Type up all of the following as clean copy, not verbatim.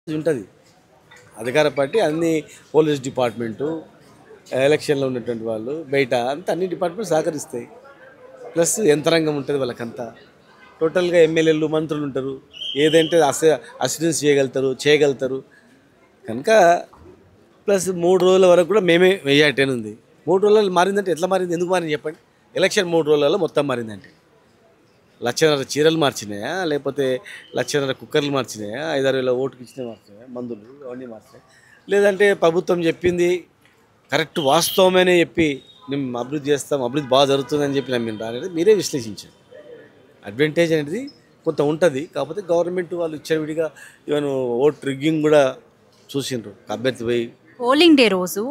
ఉంటుంది. అధికార పార్టీ అన్ని పోలీస్ డిపార్ట్మెంటు, ఎలక్షన్లో ఉన్నటువంటి వాళ్ళు బయట అంతా అన్ని డిపార్ట్మెంట్ సహకరిస్తాయి. ప్లస్ యంత్రాంగం ఉంటుంది వాళ్ళకంతా. టోటల్గా ఎమ్మెల్యేలు మంత్రులు ఉంటారు. ఏదంటే అసిడెన్స్ చేయగలుగుతారు కనుక. ప్లస్ 3 రోజుల వరకు కూడా మేమే మెజారిటీ అని ఉంది. 3 రోజులు మారిందంటే ఎట్లా మారింది, ఎందుకు మారింది చెప్పండి. ఎలక్షన్ 3 రోజులలో మొత్తం మారిందంటే 1,50,000 చీరలు మార్చినాయా, లేకపోతే 1,50,000 కుక్కర్లు మార్చినాయా, 5,000 ఓటుకి ఇచ్చిన మార్చినాయా, మందులు అవన్నీ మార్చినాయి. లేదంటే ప్రభుత్వం చెప్పింది కరెక్ట్ వాస్తవమనే చెప్పి మేము అభివృద్ధి చేస్తాం, అభివృద్ధి బాగా జరుగుతుందని చెప్పి నమ్మిండ్రా అనేది మీరే విశ్లేషించారు. అడ్వాంటేజ్ అనేది కొంత ఉంటుంది. కాకపోతే గవర్నమెంట్ వాళ్ళు విడిగా ఈవెన్ ఓట్ రిగ్గింగ్ కూడా చూసిండ్రు. అభ్యర్థి పోయి పోలింగ్ డే రోజు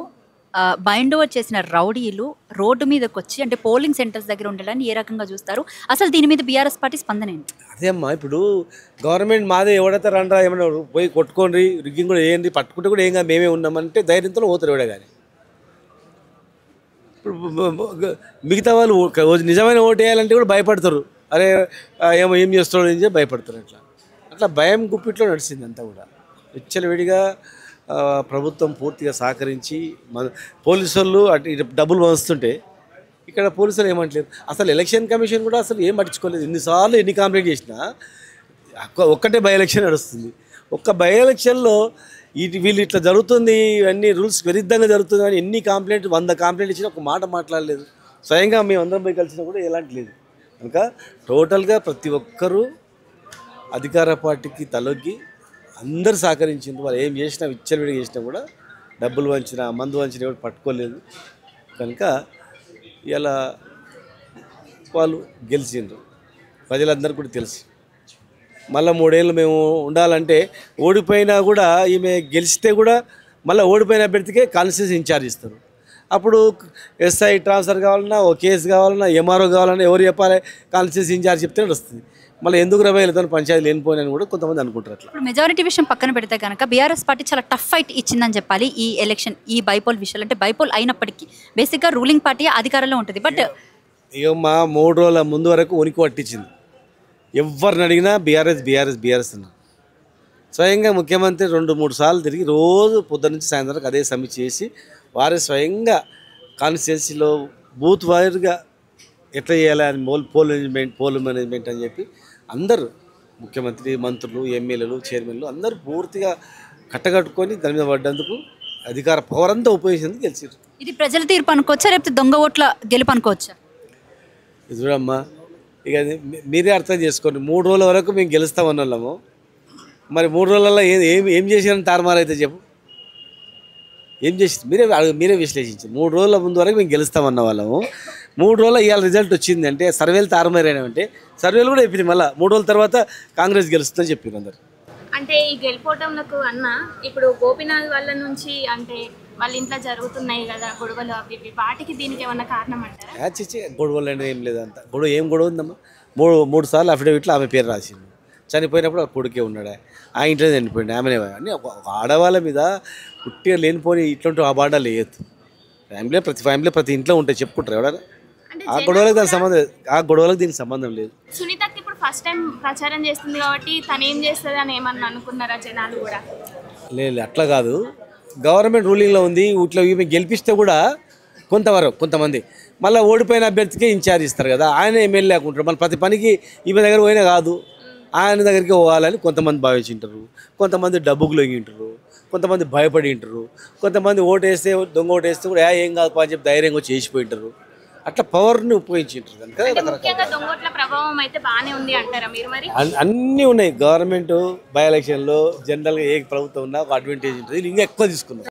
బైండ్ ఓవర్ చేసిన రౌడీలు రోడ్డు మీదకి వచ్చి అంటే పోలింగ్ సెంటర్స్ దగ్గర ఉండడాన్ని ఏ రకంగా చూస్తారు? అసలు దీని మీద బీఆర్ఎస్ పార్టీ స్పందన ఏంటి? అదే అమ్మా, ఇప్పుడు గవర్నమెంట్ మాదే ఎవడైతే రండ్రా ఏమన్నా పోయి కొట్టుకోండి, రిగ్గింగ్ కూడా వేయండి, పట్టుకుంటే కూడా ఏం కాదు మేమే ఉన్నామంటే ధైర్యంతో పోతారు ఎవడే. కానీ ఇప్పుడు మిగతా వాళ్ళు నిజమైన ఓటు వేయాలంటే కూడా భయపడతారు. అరే ఏం చేస్తాడో అని చెప్పి భయపడతారు. అట్లా భయం గుప్పిట్లో నడిచింది అంతా కూడా. విచ్చలవిడిగా ప్రభుత్వం పూర్తిగా సహకరించి పోలీసు వాళ్ళు అటు డబ్బులు వస్తుంటే ఇక్కడ పోలీసులు ఏమంటలేదు. అసలు ఎలక్షన్ కమిషన్ కూడా అసలు ఏం పట్టించుకోలేదు. ఎన్నిసార్లు ఎన్ని కంప్లైంట్ చేసినా ఒక్కటే బై ఎలక్షన్ నడుస్తుంది. ఒక్క బై ఎలక్షన్లో వీళ్ళు ఇట్లా జరుగుతుంది, ఇవన్నీ రూల్స్ విరుద్ధంగా జరుగుతుంది అని ఎన్ని కంప్లైంట్ 100 కంప్లైంట్ ఇచ్చినా ఒక మాట మాట్లాడలేదు. స్వయంగా మేము అందరం పోయి కలిసినా కూడా ఎలాంటి లేదు. కనుక టోటల్గా ప్రతి ఒక్కరూ అధికార పార్టీకి తలొగ్గి అందరు సహకరించింది. వాళ్ళు ఏం చేసినా విచ్చలవిడిగా చేసినా కూడా డబ్బులు వంచినా మందు వంచినా కూడా పట్టుకోలేదు. కనుక ఇలా వాళ్ళు గెలిచిండ్రు. ప్రజలందరూ కూడా తెలుసు. మళ్ళీ 3 ఏళ్ళు మేము ఉండాలంటే ఓడిపోయినా కూడా ఈమె గెలిస్తే కూడా మళ్ళీ ఓడిపోయిన అభ్యర్థికే కాన్స్టిట్యూన్సీ ఇన్ఛార్జ్ ఇస్తారు. అప్పుడు ఎస్ఐ ట్రాన్స్ఫర్ కావాలన్నా, ఓ కేసు కావాలన్నా, ఎంఆర్ఓ కావాలన్నా ఎవరు చెప్పాలి, కాన్స్టిట్యూన్సీ ఇన్ఛార్జ్ చెప్తే వస్తుంది. మళ్ళీ ఎందుకు రవేలతో పంచాయతీ లేనిపోయినని కూడా కొంతమంది అనుకుంటారు. అట్లా ఇప్పుడు మెజారిటీ విషయం పక్కన పెడితే కనుక బీఆర్ఎస్ పార్టీ చాలా టఫ్ ఫైట్ ఇచ్చిందని చెప్పాలి ఈ ఎలక్షన్, ఈ బైపోల్ విషయాలు. అంటే బైపోల్ అయినప్పటికీ బేసిక్గా రూలింగ్ పార్టీ అధికారంలో ఉంటుంది. బట్ ఇక మా 3 రోజుల ముందు వరకు ఉనికి పట్టించింది. ఎవరిని అడిగినా బీఆర్ఎస్ అన్నారు. స్వయంగా ముఖ్యమంత్రి 2-3 సార్లు తిరిగి రోజు పొద్దున్న నుంచి సాయంత్రం అదే సమీక్ష చేసి వారే స్వయంగా కాన్స్టిట్యున్సీలో బూత్ వైర్గా ఎట్లా చేయాలి అని పోల్ మేనేజ్మెంట్ అని చెప్పి అందరూ ముఖ్యమంత్రి, మంత్రులు, ఎమ్మెల్యేలు, చైర్మన్లు అందరూ పూర్తిగా కట్టగట్టుకొని దాని మీద పడ్డందుకు అధికార పవర్ అంతా ఉపయోగించేందుకు గెలిచారు. ఇది ప్రజల తీర్పు అనుకోవచ్చా, లేకపోతే దొంగ ఓట్ల గెలుపు అనుకోవచ్చా? ఇది చూడమ్మా, ఇక మీరే అర్థం చేసుకోండి. 3 రోజుల వరకు మేము గెలుస్తామన్న వాళ్ళము. మరి 3 రోజులలో ఏం చేసారని తారుమారైతే చెప్పు. ఏం చేసి మీరే విశ్లేషించారు. 3 రోజుల ముందు వరకు మేము గెలుస్తామన్న వాళ్ళము. 3 రోజుల ఇవాళ రిజల్ట్ వచ్చింది అంటే సర్వేలు తారుమారైనామంటే సర్వేలు కూడా చెప్పింది మళ్ళీ 3 రోజుల తర్వాత కాంగ్రెస్ గెలుస్తుందని చెప్పారు అందరు. అంటే ఈ గెలిపోవటంలో అన్న ఇప్పుడు గోపీనాథ్ వాళ్ళ నుంచి అంటే వాళ్ళ ఇంట్లో జరుగుతున్నాయి కదా గొడవలు, అవి వాటికి దీనికి ఏమన్నా కారణం అంటారా? గొడవలు అంటే ఏం లేదంత. ఏం గొడవ ఉందమ్మా? 3 సార్లు అఫిడవిట్లో ఆమె పేరు రాసింది. చనిపోయినప్పుడు ఆ కొడుకే ఉన్నాడు, ఆ ఇంట్లో చనిపోయింది ఆమెనే. అని ఒక ఆడవాళ్ళ మీద పుట్టిగా లేనిపోయి ఇట్లాంటి ఆ బాధ లేదు. ప్రతి ఫ్యామిలీ ప్రతి ఇంట్లో ఉంటాయి, చెప్పుకుంటారు ఎవడన్నా. ఆ గొడవలకు దీనికి సంబంధం లేదు. సునీతకి ఇప్పుడు ఫస్ట్ టైం ప్రచారం చేస్తుంది కాబట్టి తను ఏం చేస్తుంది అని ఏమన్నా అనుకున్నారా జనాలు కూడా? లేదు, అట్లా కాదు. గవర్నమెంట్ రూలింగ్లో ఉంది. వీటిలో ఈమె గెలిపిస్తే కూడా కొంతమంది మళ్ళీ ఓడిపోయిన అభ్యర్థికే ఇన్ఛార్జ్ ఇస్తారు కదా, ఆయన ఎమ్మెల్యే లేకుంటారు. మళ్ళీ ప్రతి పనికి ఈమె దగ్గర పోయినా కాదు, ఆయన దగ్గరికి పోవాలని కొంతమంది భావించింటారు. కొంతమంది డబ్బుకు లొంగింటారు, కొంతమంది భయపడి ఉంటారు, కొంతమంది ఓటేస్తే దొంగ ఓటేస్తే కూడా ఏం కాదు అని చెప్పి ధైర్యంగా వచ్చి వేసిపోయింటారు. అట్లా పవర్ని ఉపయోగించింటారు. అన్నీ ఉన్నాయి. గవర్నమెంట్ బై ఎలక్షన్లో జనరల్గా ఏ ప్రభుత్వం ఉన్నా ఒక అడ్వాంటేజ్ ఉంటుంది. ఇంకా ఎక్కువ తీసుకున్నారు.